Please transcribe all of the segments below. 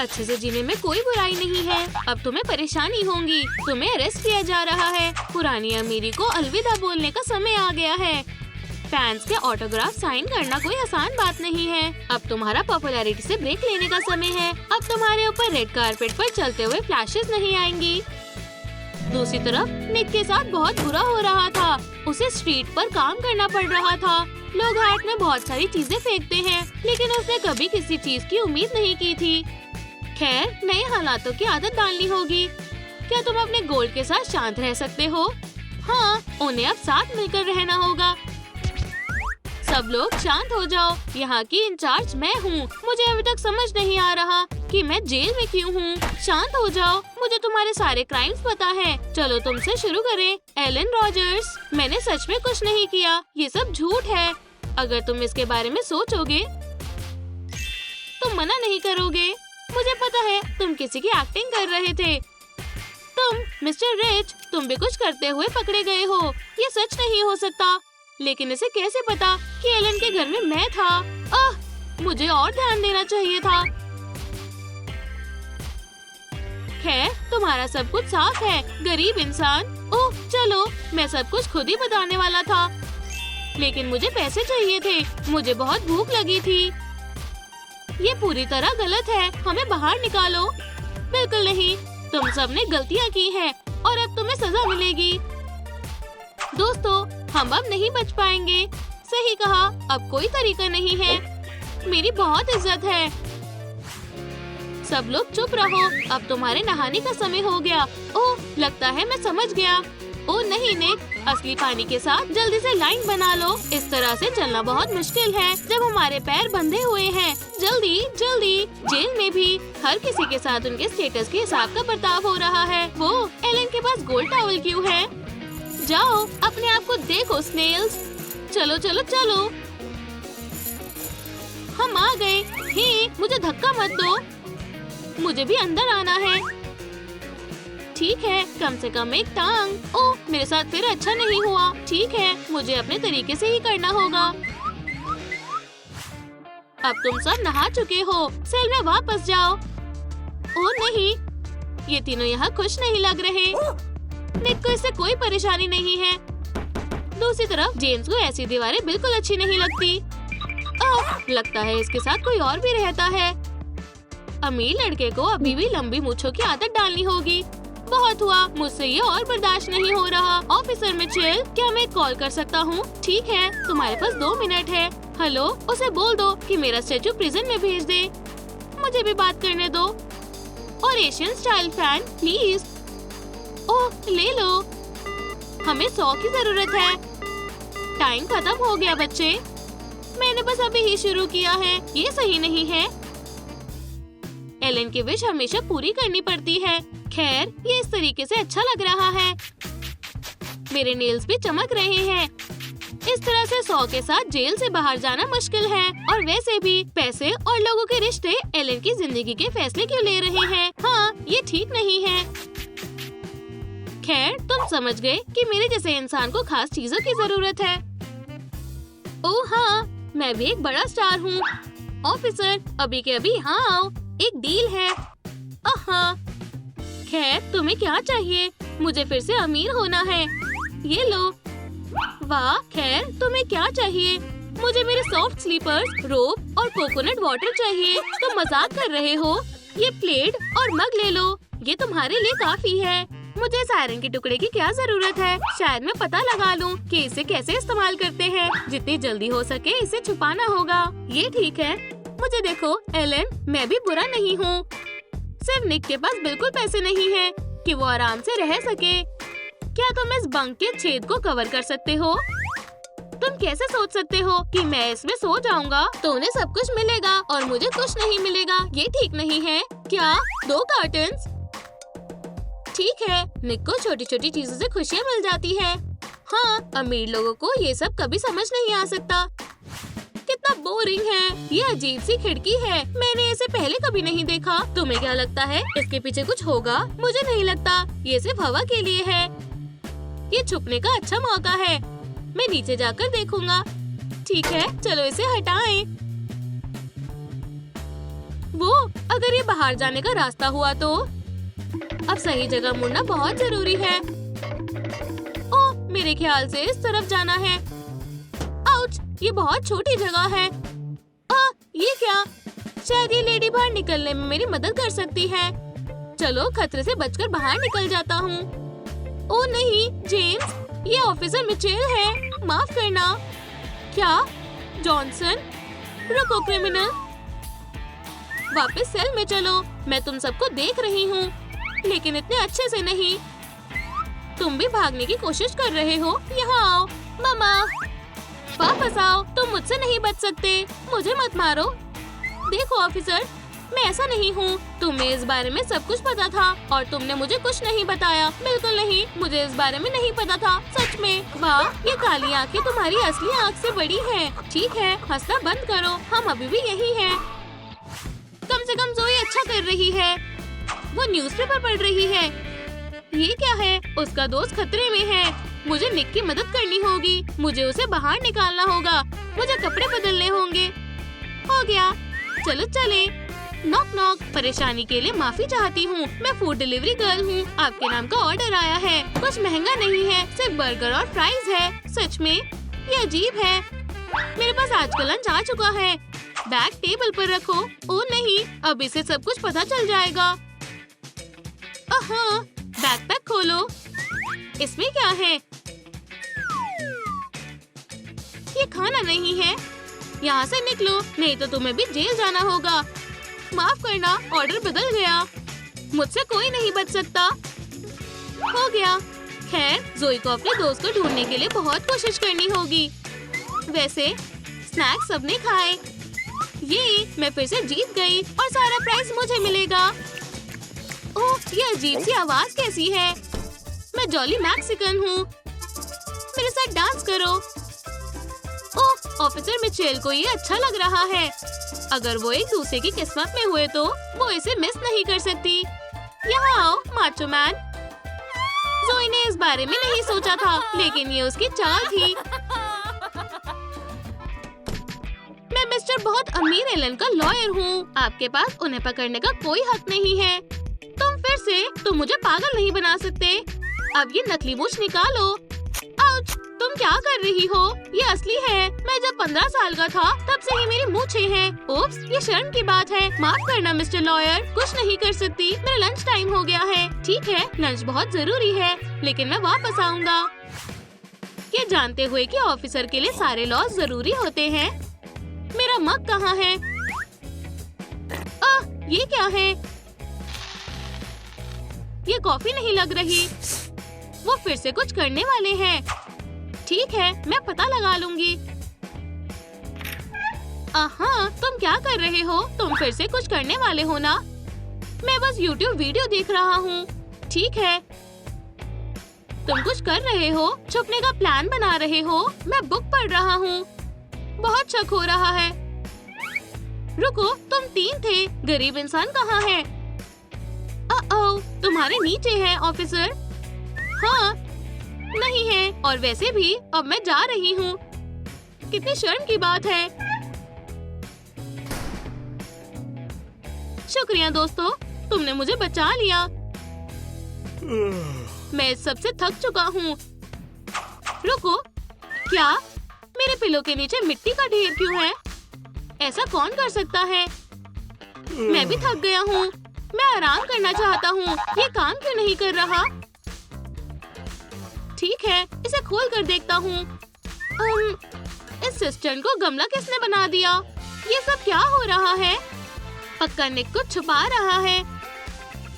अच्छे से जीने में कोई बुराई नहीं है। अब तुम्हें परेशानी होगी, तुम्हें अरेस्ट किया जा रहा है। पुरानी अमीरी को अलविदा बोलने का समय आ गया है। फैंस के ऑटोग्राफ साइन करना कोई आसान बात नहीं है। अब तुम्हारा पॉपुलैरिटी से ब्रेक लेने का समय है। अब तुम्हारे ऊपर रेड कारपेट पर चलते हुए फ्लैशेस नहीं आएंगी। दूसरी तरफ निक के साथ बहुत बुरा हो रहा था। उसे स्ट्रीट पर काम करना पड़ रहा था। लोग हाट में बहुत सारी चीजें फेंकते हैं, लेकिन उसने कभी किसी चीज की उम्मीद नहीं की थी। खैर, नए हालातों की आदत डालनी होगी। क्या तुम अपने गोल के साथ शांत रह सकते हो? हाँ, उन्हें अब साथ मिलकर रहना होगा। सब लोग शांत हो जाओ। यहाँ की इंचार्ज मैं हूँ। मुझे अभी तक समझ नहीं आ रहा कि मैं जेल में क्यों हूँ। शांत हो जाओ, मुझे तुम्हारे सारे क्राइम्स पता है। चलो तुमसे शुरू करें। एलन रॉजर्स, मैंने सच में कुछ नहीं किया। ये सब झूठ है। अगर तुम इसके बारे में सोचोगे तो मना नहीं करोगे। मुझे पता है तुम किसी की एक्टिंग कर रहे थे। तुम मिस्टर रिच, तुम भी कुछ करते हुए पकड़े गए हो। ये सच नहीं हो सकता। लेकिन इसे कैसे पता कि एलन के घर में मैं था? मुझे और ध्यान देना चाहिए था। खैर, तुम्हारा सब कुछ साफ है, गरीब इंसान। ओह चलो, मैं सब कुछ खुद ही बताने वाला था। लेकिन मुझे पैसे चाहिए थे। मुझे बहुत भूख लगी थी। ये पूरी तरह गलत है। हमें बाहर निकालो। बिल्कुल नहीं, तुम सबने गलतियाँ की हैं और अब तुम्हें सजा मिलेगी। दोस्तों, हम अब नहीं बच पाएंगे। सही कहा, अब कोई तरीका नहीं है। मेरी बहुत इज्जत है। सब लोग चुप रहो। अब तुम्हारे नहाने का समय हो गया। ओह, लगता है मैं समझ गया। ओह नहीं निक, असली पानी के साथ जल्दी से लाइन बना लो। इस तरह से चलना बहुत मुश्किल है जब हमारे पैर बंधे हुए हैं। जल्दी जल्दी। जेल में भी हर किसी के साथ उनके स्टेटस के हिसाब का बर्ताव हो रहा है। वो एलन के पास गोल्ड टॉवल क्यों है? जाओ, अपने आप को देखो स्नेल्स। चलो चलो चलो, हम आ गए। हे, मुझे धक्का मत दो। मुझे भी अंदर आना है। ठीक है, कम से कम एक टांग। ओह, मेरे साथ फिर अच्छा नहीं हुआ। ठीक है, मुझे अपने तरीके से ही करना होगा। अब तुम सब नहा चुके हो। सेल में वापस जाओ। ओह नहीं, ये तीनों यहाँ खुश नहीं लग रहे। निक को इससे कोई परेशानी नहीं है। दूसरी तरफ जेम्स को ऐसी दीवारें बिल्कुल अच्छी नहीं लगती। लगता है इसके साथ कोई और भी रहता है। अमीर लड़के को अभी भी लंबी मूंछों की आदत डालनी होगी। बहुत हुआ, मुझसे ये और बर्दाश्त नहीं हो रहा। ऑफिसर मिचेल, क्या मैं कॉल कर सकता हूँ? ठीक है, तुम्हारे पास 2 मिनट है। हेलो, उसे बोल दो कि मेरा स्टैचू प्रिजन में भेज दे। मुझे भी बात करने दो। और एशियन स्टाइल फैन प्लीज। ओह, ले लो। हमें 100 की जरूरत है। टाइम खत्म हो गया बच्चे। मैंने बस अभी ही शुरू किया है। ये सही नहीं है। एलन की विश हमेशा पूरी करनी पड़ती है। खैर, ये इस तरीके से अच्छा लग रहा है। मेरे नेल्स भी चमक रहे हैं। इस तरह से 100 के साथ जेल से बाहर जाना मुश्किल है। और वैसे भी पैसे और लोगों के रिश्ते एलन की जिंदगी के फैसले क्यों ले रहे हैं? हाँ, ये ठीक नहीं है। खैर, तुम समझ गए कि मेरे जैसे इंसान को खास चीजों की जरूरत है। ओह हाँ, मैं भी एक बड़ा स्टार हूँ। ऑफिसर, अभी के अभी यहाँ आओ, एक डील है। खैर, तुम्हें क्या चाहिए? मुझे फिर से अमीर होना है। ये लो। वाह, खैर तुम्हें क्या चाहिए? मुझे मेरे सॉफ्ट स्लीपर्स, रोब और कोकोनट वाटर चाहिए। तुम मजाक कर रहे हो? ये प्लेट और मग ले लो। ये तुम्हारे लिए काफी है। मुझे इस आयरन के टुकड़े की क्या जरूरत है? शायद मैं पता लगा लूं कि इसे कैसे इस्तेमाल करते हैं। जितनी जल्दी हो सके इसे छुपाना होगा। ये ठीक है। मुझे देखो एलन, मैं भी बुरा नहीं हूँ। सिर्फ निक के पास बिल्कुल पैसे नहीं है कि वो आराम से रह सके। क्या तुम इस बंक के छेद को कवर कर सकते हो? तुम कैसे सोच सकते हो कि मैं इसमें सो जाऊंगा तो उन्हें सब कुछ मिलेगा और मुझे कुछ नहीं मिलेगा? ये ठीक नहीं है। क्या 2 कार्टन्स? ठीक है, निक को छोटी छोटी चीजों से खुशियाँ मिल जाती है। हाँ, अमीर लोगों को ये सब कभी समझ नहीं आ सकता। कितना बोरिंग है। ये अजीब सी खिड़की है। मैंने इसे पहले कभी नहीं देखा। तुम्हें क्या लगता है इसके पीछे कुछ होगा? मुझे नहीं लगता। ये सिर्फ हवा के लिए है। ये छुपने का अच्छा मौका है। मैं नीचे जाकर देखूंगा। ठीक है, चलो इसे हटाएं। वो अगर ये बाहर जाने का रास्ता हुआ तो? अब सही जगह मुड़ना बहुत जरूरी है। ओह, मेरे ख्याल से इस तरफ जाना है। आउच, ये बहुत छोटी जगह है। ये क्या? शायद ये लेडी बाहर निकलने में मेरी मदद कर सकती है। चलो खतरे से बचकर बाहर निकल जाता हूँ। ओह नहीं, जेम्स, ये ऑफिसर मिचेल है। माफ करना। क्या? जॉनसन? रुको क्रिमिनल, वापस सेल में चलो। मैं तुम सबको देख रही हूँ, लेकिन इतने अच्छे से नहीं। तुम भी भागने की कोशिश कर रहे हो। यहाँ आओ। मामा, वापस आओ। तुम मुझसे नहीं बच सकते। मुझे मत मारो। देखो ऑफिसर, मैं ऐसा नहीं हूँ। तुम्हें इस बारे में सब कुछ पता था और तुमने मुझे कुछ नहीं बताया। बिल्कुल नहीं, मुझे इस बारे में नहीं पता था। सच में। वाह, ये काली आंखें तुम्हारी असली आंख से बड़ी हैं। ठीक है, हंसना बंद करो। हम अभी भी यही हैं। कम से कम जोई अच्छा कर रही है। वो न्यूज़पेपर पढ़ रही है। ये क्या है? उसका दोस्त खतरे में है। मुझे निक की मदद करनी होगी। मुझे उसे बाहर निकालना होगा। मुझे कपड़े बदलने होंगे। हो गया, चलो चले। Knock knock. परेशानी के लिए माफी चाहती हूँ। मैं फूड डिलीवरी गर्ल हूँ। आपके नाम का ऑर्डर आया है। कुछ महंगा नहीं है, सिर्फ बर्गर और फ्राइज है। सच में ये अजीब है। मेरे पास आज का लंच आ चुका है। बैग टेबल पर रखो। ओह नहीं, अब इसे सब कुछ पता चल जाएगा। बैकपैक खोलो। इसमें क्या है? ये खाना नहीं है। यहाँ से निकलो, नहीं तो तुम्हें भी जेल जाना होगा। माफ करना, ऑर्डर बदल गया। मुझसे कोई नहीं बच सकता। हो गया। खैर, जोई को अपने दोस्त को ढूंढने के लिए बहुत कोशिश करनी होगी। वैसे स्नैक्स सबने खाए। ये मैं फिर से जीत गई और सारा प्राइज मुझे मिलेगा। ओह, ये अजीब सी आवाज कैसी है? मैं जॉली मैक्सिकन हूँ। मेरे साथ डांस करो। ओह, ऑफिसर मिचेल को ये अच्छा लग रहा है। अगर वो एक दूसरे की किस्मत में हुए तो वो इसे मिस नहीं कर सकती। यहाँ आओ माचो मैन। जोई ने इस बारे में नहीं सोचा था, लेकिन ये उसकी चाल थी। मैं मिस्टर बहुत अमीर एलन का लॉयर हूँ। आपके पास उन्हें पकड़ने का कोई हक नहीं है। तुम मुझे पागल नहीं बना सकते। अब ये नकली मूंछ निकालो। आउच, तुम क्या कर रही हो? ये असली है। मैं जब 15 साल का था तब से ही मेरी मूंछें हैं। ओप्स, ये शर्म की बात है। माफ करना मिस्टर लॉयर, कुछ नहीं कर सकती। मेरा लंच टाइम हो गया है। ठीक है, लंच बहुत जरूरी है, लेकिन मैं वापस आऊँगा। ये जानते हुए कि ऑफिसर के लिए सारे लॉज जरूरी होते हैं। मेरा मग कहाँ है? ये क्या है? ये कॉफी नहीं लग रही। वो फिर से कुछ करने वाले हैं। ठीक है, मैं पता लगा लूंगी। तुम क्या कर रहे हो? तुम फिर से कुछ करने वाले हो ना? मैं बस YouTube वीडियो देख रहा हूँ। ठीक है, तुम कुछ कर रहे हो? छुपने का प्लान बना रहे हो? मैं बुक पढ़ रहा हूँ। बहुत शक हो रहा है। रुको, तुम 3 थे। गरीब इंसान कहाँ है? तुम्हारे नीचे है ऑफिसर। हाँ, नहीं है। और वैसे भी अब मैं जा रही हूँ। कितनी शर्म की बात है। शुक्रिया दोस्तों, तुमने मुझे बचा लिया। मैं इस सबसे थक चुका हूँ। रुको, क्या? मेरे पिलो के नीचे मिट्टी का ढेर क्यों है? ऐसा कौन कर सकता है? मैं भी थक गया हूँ। मैं आराम करना चाहता हूँ। ये काम क्यों नहीं कर रहा? ठीक है, इसे खोल कर देखता हूँ। इस सिस्टम को गमला किसने बना दिया? ये सब क्या हो रहा है? पक्का निक कुछ छुपा रहा है।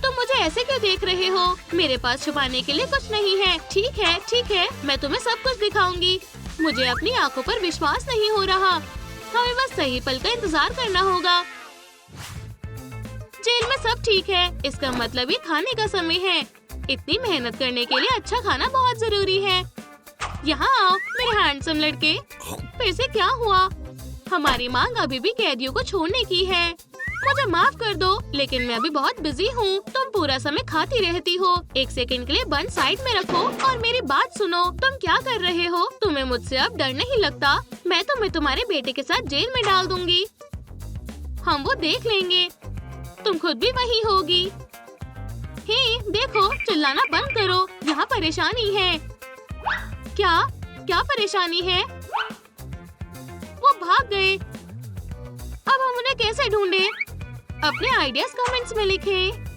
तुम मुझे ऐसे क्यों देख रहे हो? मेरे पास छुपाने के लिए कुछ नहीं है। ठीक है, मैं तुम्हें सब कुछ दिखाऊंगी। मुझे अपनी आंखों पर विश्वास नहीं हो रहा। हमें बस सही पल का इंतजार करना होगा। जेल में सब ठीक है, इसका मतलब ये खाने का समय है। इतनी मेहनत करने के लिए अच्छा खाना बहुत जरूरी है। यहाँ आओ मेरे हैंडसम लड़के। फिर से क्या हुआ? हमारी मांग अभी भी कैदियों को छोड़ने की है। मुझे माफ कर दो, लेकिन मैं अभी बहुत बिजी हूँ। तुम पूरा समय खाती रहती हो। एक सेकंड के लिए बन साइड में रखो और मेरी बात सुनो। तुम क्या कर रहे हो? तुम्हें मुझसे अब डर नहीं लगता? मैं तुम्हें तुम्हारे बेटे के साथ जेल में डाल दूंगी। हम वो देख लेंगे। तुम खुद भी वही होगी। हे देखो, चिल्लाना बंद करो, यहाँ परेशानी है। क्या क्या परेशानी है? वो भाग गए। अब हम उन्हें कैसे ढूंढे? अपने आइडियाज कमेंट्स में लिखें।